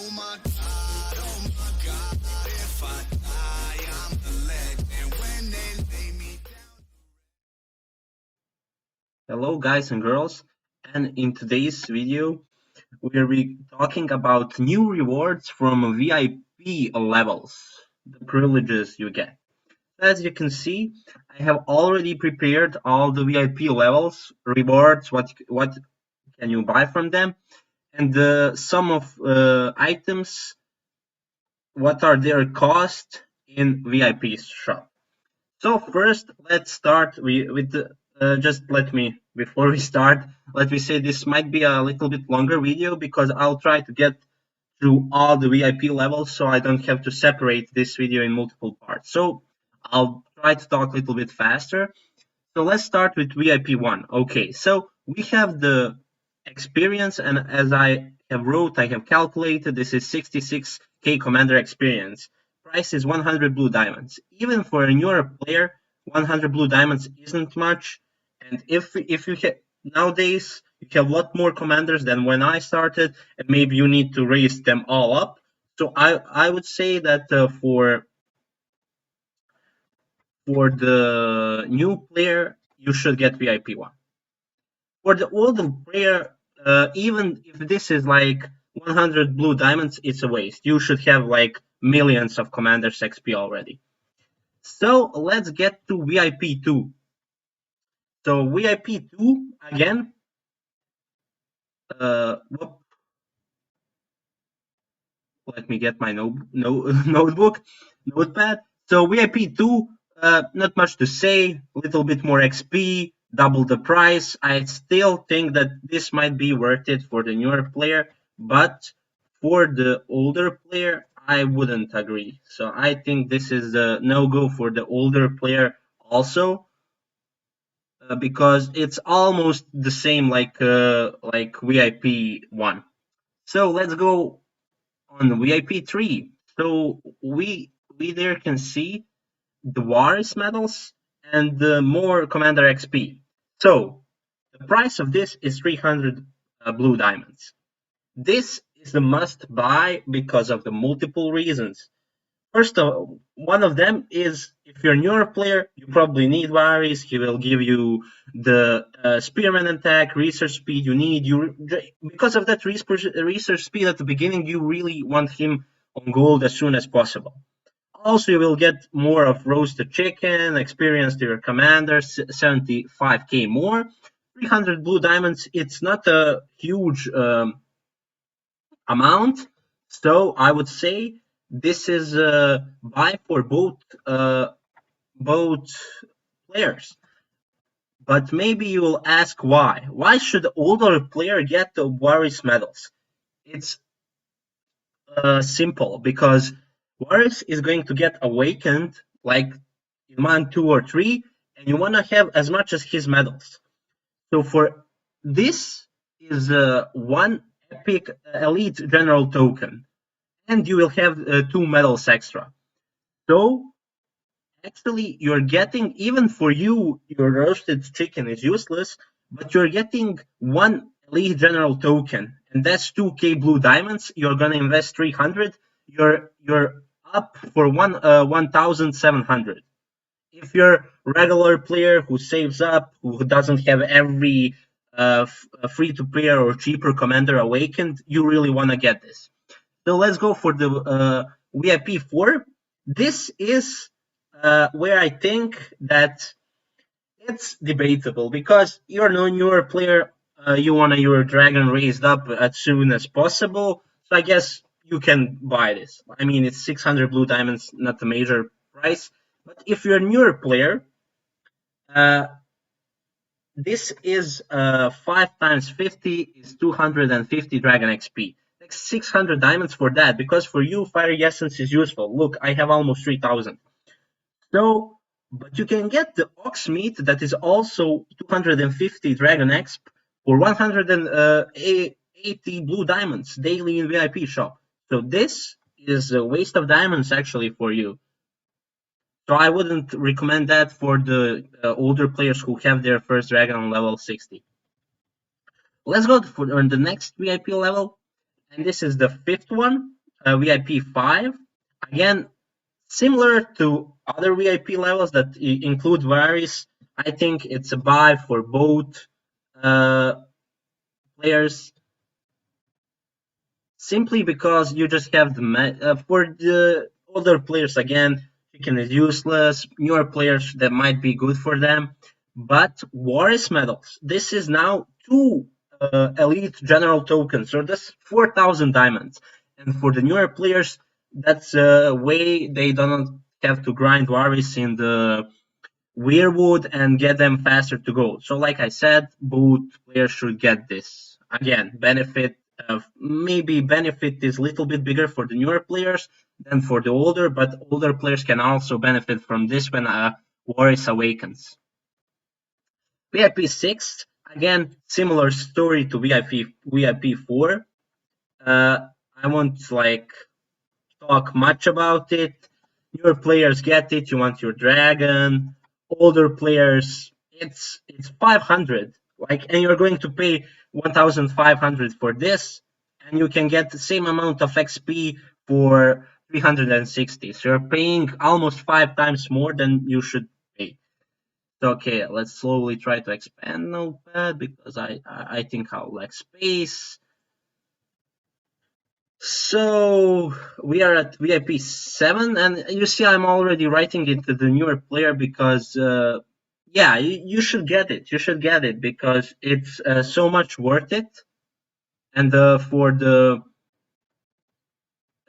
if I die, I'm the legend. When they lay me down. Hello guys and girls, and in today's video we'll be talking about new rewards from VIP levels, the privileges you get. As you can see, I have already prepared all the VIP levels, rewards, what can you buy from them, and some of items, what are their cost in VIP shop. So first, let's start with just let me, before we start, let me say this might be a little bit longer video because I'll try to get through all the VIP levels so I don't have to separate this video in multiple parts. So I'll try to talk a little bit faster. So let's start with VIP 1. Okay, so we have the experience, and as I have calculated, this is 66k commander experience. Price is 100 blue diamonds. Even for a newer player, 100 blue diamonds isn't much. And if you nowadays you have a lot more commanders than when I started, and maybe you need to raise them all up. So I would say that for the new player, you should get VIP 1. For the older player, even if this is like 100 blue diamonds, it's a waste. You should have like millions of Commander's XP already. So let's get to VIP 2. So VIP 2, again, let me get my notepad. So VIP 2, not much to say, a little bit more XP, double the price. I still think that this might be worth it for the newer player, but for the older player, I wouldn't agree. So I think this is the no-go for the older player also, because it's almost the same like VIP 1. So let's go on VIP 3. So we there can see the Waris medals and the more Commander XP. So the price of this is 300 blue diamonds. This is a must buy because of the multiple reasons. First of one of them is if you're a newer player, you probably need Waris. He will give you the spearman attack, research speed you need. Because of that research speed at the beginning, you really want him on gold as soon as possible. Also, you will get more of roasted chicken, experience to your commander, 75k more. 300 blue diamonds, it's not a huge amount. So I would say this is a buy for both players. But maybe you will ask why. Why should the older player get the Waris medals? It's simple because Waris is going to get awakened like in 1, 2, or 3, and you want to have as much as his medals. So for this is one epic elite general token, and you will have 2 medals extra. So actually, you're getting, even for you, your roasted chicken is useless, but you're getting one elite general token, and that's 2k blue diamonds. You're gonna invest 300. You're up for 1,700. If you're a regular player who saves up, who doesn't have every free-to-play or cheaper commander awakened, you really want to get this. So let's go for the VIP 4. This is where I think that it's debatable because you're no newer player. You want your dragon raised up as soon as possible. So I guess you can buy this. I mean, it's 600 blue diamonds, not a major price. But if you're a newer player, this is 5 times 50 is 250 dragon XP. Like 600 diamonds for that, because for you, Fiery Essence is useful. Look, I have almost 3,000. So, but you can get the ox meat that is also 250 dragon XP for 180 blue diamonds daily in VIP shop. So this is a waste of diamonds actually for you. So I wouldn't recommend that for the older players who have their first dragon on level 60. Let's go for the next VIP level, and this is the fifth one, VIP 5. Again, similar to other VIP levels that include Varys, I think it's a buy for both uh, players, simply because you just have for the older players. Again, chicken is useless. Newer players, that might be good for them, but Warriors medals. This is now two elite general tokens, so that's 4,000 diamonds. And for the newer players, that's a way they don't have to grind Warriors in the Weirwood and get them faster to gold. So, like I said, both players should get this. Again, benefit of maybe benefit is a little bit bigger for the newer players than for the older, but older players can also benefit from this when Warriors awakens. VIP 6, again, similar story to VIP 4. I won't like talk much about it. Newer players get it. You want your dragon. Older players, it's 500. Like, and you're going to pay 1,500 for this, and you can get the same amount of XP for 360. So you're paying almost 5 times more than you should pay. So, okay, let's slowly try to expand Notepad because I think I'll lack space. So we are at VIP 7, and you see I'm already writing it to the newer player because, yeah, you should get it. You should get it because it's so much worth it. And for the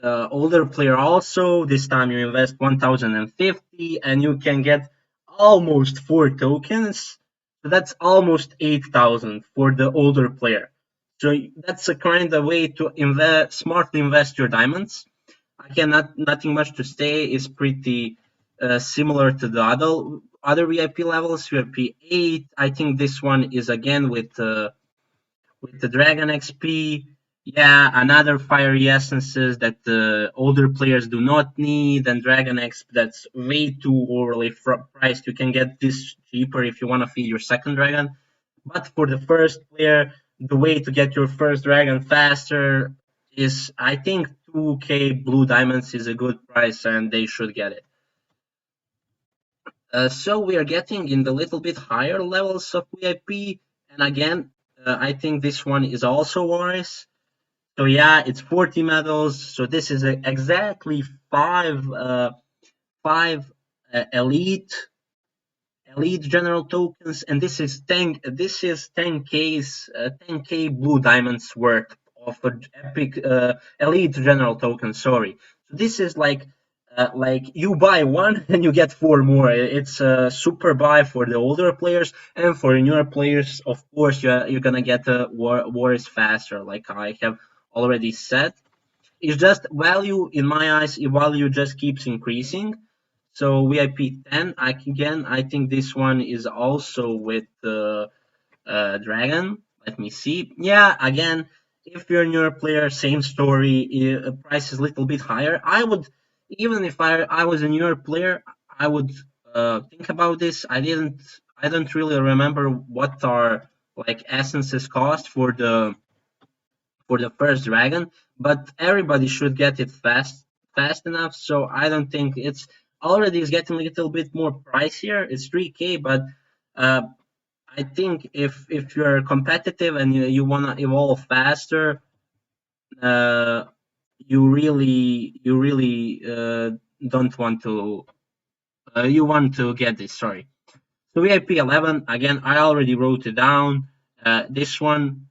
older player also, this time you invest 1,050 and you can get almost 4 tokens. So that's almost 8,000 for the older player. So that's a kind of way to smartly invest your diamonds. Again, nothing much to say. It's pretty similar to the other VIP levels. VIP 8. I think this one is again with the Dragon XP. Yeah, another fiery essences that the older players do not need, and Dragon XP that's way too overly priced. You can get this cheaper if you want to feed your second dragon. But for the first player, the way to get your first dragon faster is, I think, 2k blue diamonds is a good price, and they should get it. So we are getting in the little bit higher levels of VIP, and again, I think this one is also wise. So yeah, it's 40 medals. So this is exactly five elite general tokens, and this is 10k blue diamonds worth of epic elite general tokens. Sorry, so this is like you buy one and you get 4 more. It's a super buy for the older players, and for newer players, of course, you're gonna get the wars faster, like I have already said. It's just value, in my eyes, value just keeps increasing. So VIP 10, I think this one is also with Dragon. Let me see. Yeah, again, if you're a newer player, same story. Price is a little bit higher. I would, even if I was a newer player, I would think about this. I don't really remember what are like essences cost for the first dragon, but everybody should get it fast enough. So I don't think it's already is getting a little bit more pricier. It's 3k, but uh, I think if you're competitive and you wanna evolve faster, uh, you really don't want to. You want to get this. Sorry. So VIP 11 again. I already wrote it down. This one.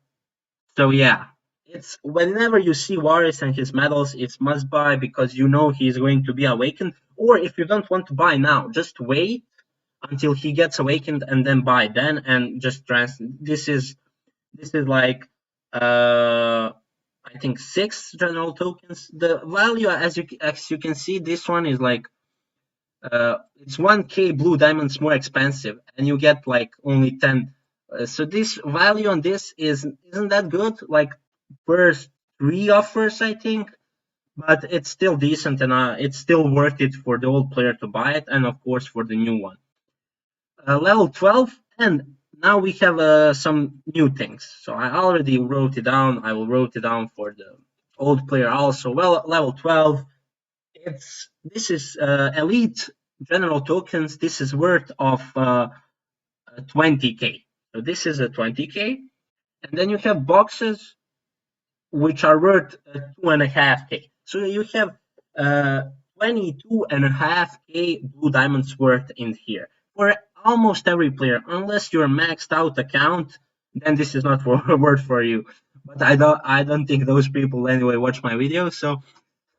So yeah, it's whenever you see Varys and his medals, it's must buy because you know he's going to be awakened. Or if you don't want to buy now, just wait until he gets awakened and then buy then, and just this is like I think 6 general tokens. The value, as you can see, this one is like it's 1k blue diamonds more expensive, and you get like only 10. So this value on this isn't that good. Like first 3 offers, I think, but it's still decent, and it's still worth it for the old player to buy it, and of course for the new one. Level 12, and now we have some new things. So I already wrote it down. I will wrote it down for the old player also. Well, level 12. This is elite general tokens. This is worth of 20k. So this is a 20k, and then you have boxes which are worth 2.5k. So you have 22.5k blue diamonds worth in here for almost every player, unless you're maxed out account. Then this is not worth for you. But I don't think those people anyway watch my videos. So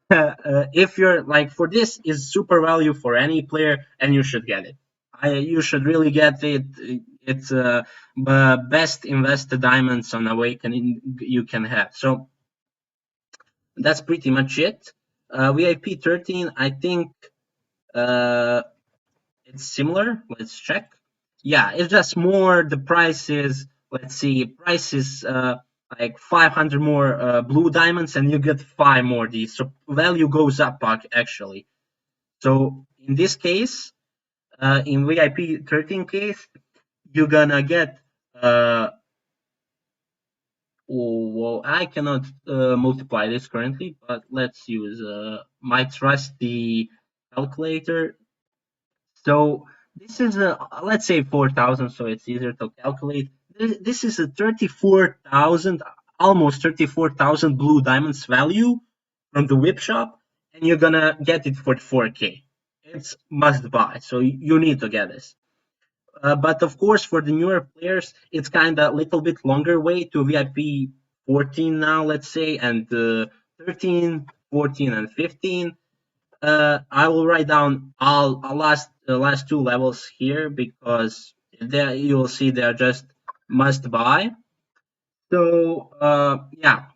if you're like, for this is super value for any player, and you should get it. You should really get it. It's best invested diamonds on Awakening you can have. So that's pretty much it. VIP 13, I think uh, it's similar. Let's check. Yeah, it's just more. The price is, let's see, price is like 500 more blue diamonds, and you get 5 more these. So value goes up actually. So in this case, in VIP 13 case, you're gonna get well, I cannot multiply this currently, but let's use my trusty calculator. So this is a, let's say 4,000, so it's easier to calculate. This is a 34,000, almost 34,000 blue diamonds value from the whip shop, and you're gonna get it for 4k. It's must buy, so you need to get this. But of course, for the newer players, it's kind of a little bit longer way to VIP 14 now, let's say, and 13, 14, and 15. I will write down all the last two levels here because there you will see they're just must buy. So yeah,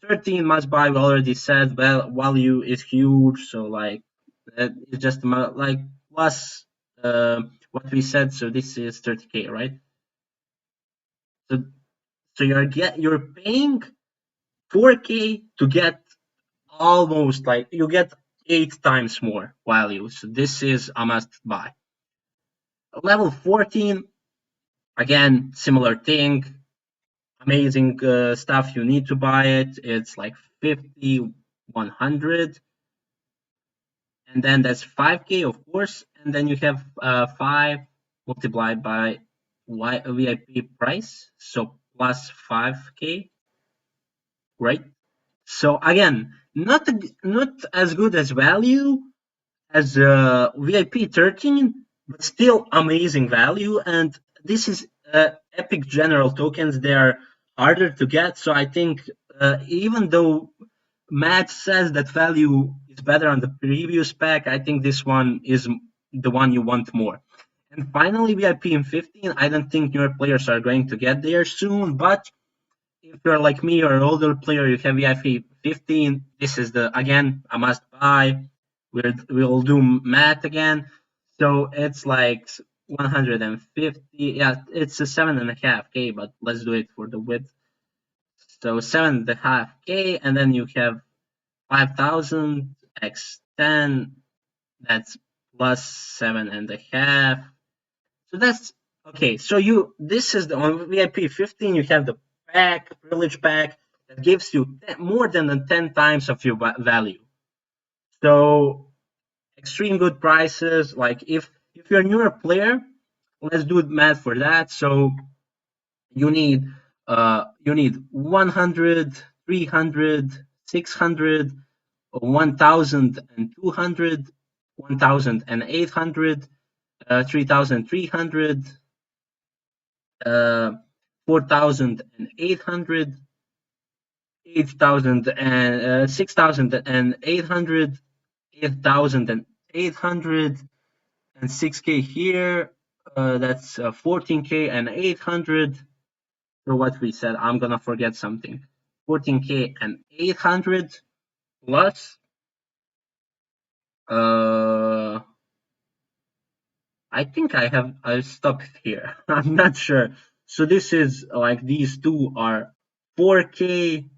13 must buy. We already said. Well, value is huge, so like it's just like plus what we said. So this is 30k, right? So you're paying 4k to get almost like you get 8 times more value. So this is a must buy. Level 14, again, similar thing. Amazing stuff. You need to buy it. It's like 50, 100. And then that's 5k, of course. And then you have 5 multiplied by VIP price. So plus 5k, right? So again, not as good as value as VIP 13, but still amazing value. And this is epic general tokens. They are harder to get. So I think even though Matt says that value is better on the previous pack, I think this one is the one you want more. And finally, VIP in 15. I don't think newer players are going to get there soon, but if you're like me or an older player, you have VIP 15. This is the, again, a must buy. We'll do math again. So it's like 150. Yeah, it's a 7.5k, but let's do it for the width. So 7.5k, and then you have 5,000 x 10. That's plus 7.5. So that's okay. So this is the on VIP 15. You have the privilege pack that gives you more than 10 times of your value. So extreme good prices. Like if you're a newer player, let's do math for that. So you need 100, 300, 600, 1,200, 1,800, 3,300. 4,800, 8,000 and 6,800, 8,800, and 6k here. That's 14k and 800. So what we said, I'm gonna forget something. 14k and 800 plus. I think I stopped here. I'm not sure. So this is like these two are 4k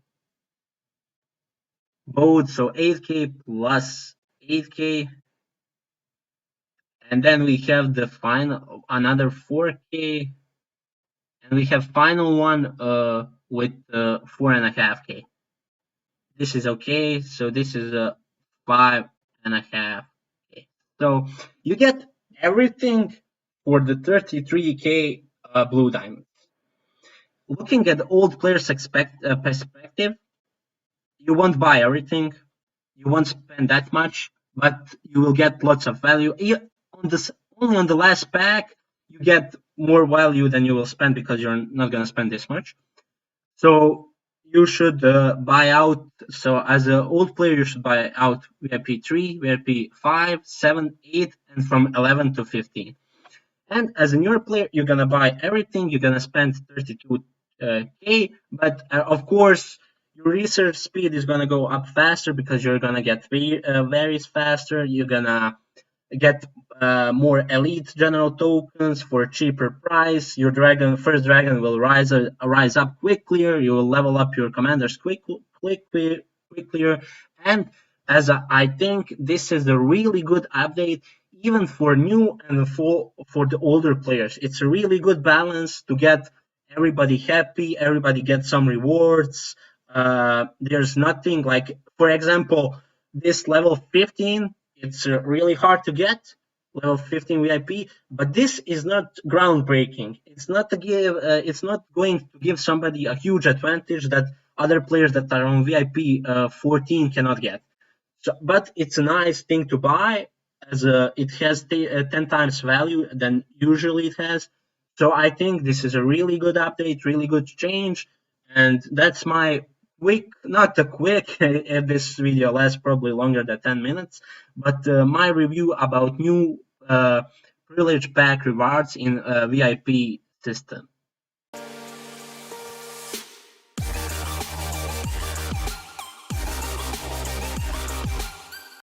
both, so 8k plus 8k, and then we have the final another 4k, and we have final one with 4.5k. This is okay. So this is a 5.5. Okay. So you get everything for the 33k blue diamond. Looking at the old players' perspective, you won't buy everything, you won't spend that much, but you will get lots of value. On this, only on the last pack, you get more value than you will spend because you're not going to spend this much. So you should buy out. So as an old player, you should buy out VIP 3, VIP 5, 7, 8, and from 11 to 15. And as a newer player, you're gonna buy everything. You're gonna spend 32k, but of course, your research speed is gonna go up faster because you're gonna get varies faster. You're gonna get more elite general tokens for a cheaper price. Your first dragon will rise up quicker. You will level up your commanders quicker. And I think this is a really good update, even for new and for the older players. It's a really good balance to get everybody happy. Everybody gets some rewards. There's nothing like, for example, this level 15, it's really hard to get level 15 VIP, but this is not groundbreaking. It's not going to give somebody a huge advantage that other players that are on VIP 14 cannot get. So, but it's a nice thing to buy, as it has 10 times value than usually it has. So I think this is a really good update, really good change, and that's my not a quick, this video lasts probably longer than 10 minutes, but my review about new privilege pack rewards in VIP system.